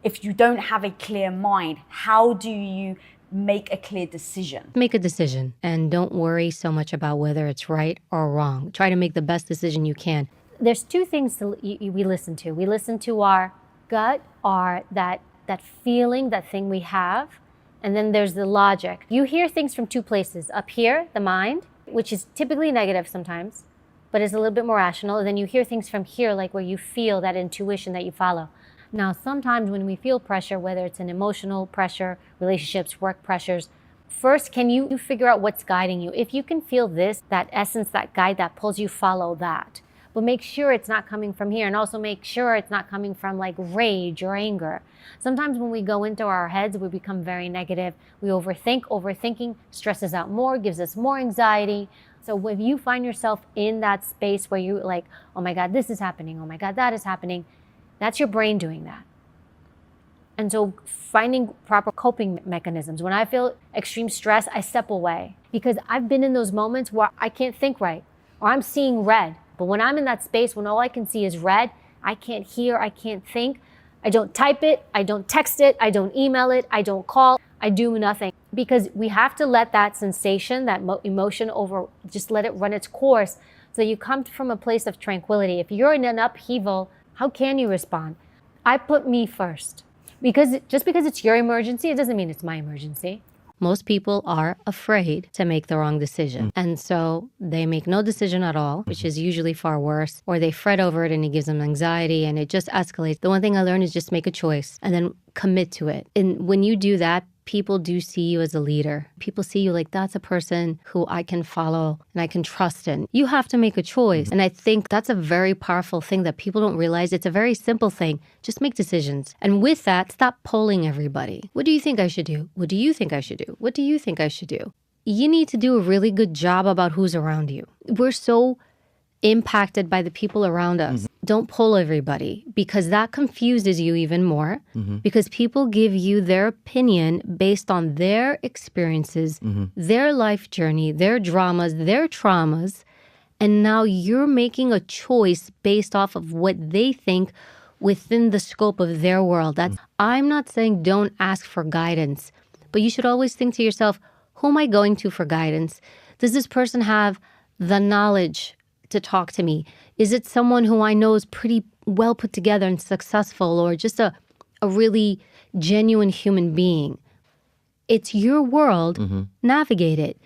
if you don't have a clear mind, how do you make a clear decision? Make a decision and don't worry so much about whether it's right or wrong. Try to make the best decision you can. There's two things we listen to. We listen to our gut, that feeling, that thing we have, and then there's the logic. You hear things from two places. Up here, the mind, which is typically negative sometimes, but is a little bit more rational. And then you hear things from here, like where you feel that intuition that you follow. Now, sometimes when we feel pressure, whether it's an emotional pressure, relationships, work pressures, first, can you figure out what's guiding you? If you can feel this, that essence, that guide that pulls you, follow that. But make sure it's not coming from here, and also make sure it's not coming from like rage or anger. Sometimes when we go into our heads, we become very negative. We overthink. Overthinking stresses out more, gives us more anxiety. So if you find yourself in that space where you're like, oh my God, this is happening. Oh my God, that is happening. That's your brain doing that. And so finding proper coping mechanisms. When I feel extreme stress, I step away because I've been in those moments where I can't think right or I'm seeing red. But when I'm in that space, when all I can see is red, I can't hear, I can't think. I don't type it, I don't text it, I don't email it, I don't call, I do nothing. Because we have to let that sensation, that emotion just let it run its course so you come from a place of tranquility. If you're in an upheaval, how can you respond? I put me first. Just because it's your emergency, it doesn't mean it's my emergency. Most people are afraid to make the wrong decision. And so they make no decision at all, which is usually far worse, or they fret over it and it gives them anxiety and it just escalates. The one thing I learned is just make a choice and then commit to it. And when you do that, people do see you as a leader. People see you like, that's a person who I can follow and I can trust in. You have to make a choice. And I think that's a very powerful thing that people don't realize. It's a very simple thing. Just make decisions. And with that, stop polling everybody. What do you think I should do? What do you think I should do? What do you think I should do? You need to do a really good job about who's around you. We're so impacted by the people around us. Don't pull everybody because that confuses you even more because people give you their opinion based on their experiences, their life journey, their dramas, their traumas. And now you're making a choice based off of what they think within the scope of their world. I'm not saying don't ask for guidance, but you should always think to yourself, who am I going to for guidance? Does this person have the knowledge to talk to me? Is it someone who I know is pretty well put together and successful, or just a really genuine human being? It's your world. Navigate it.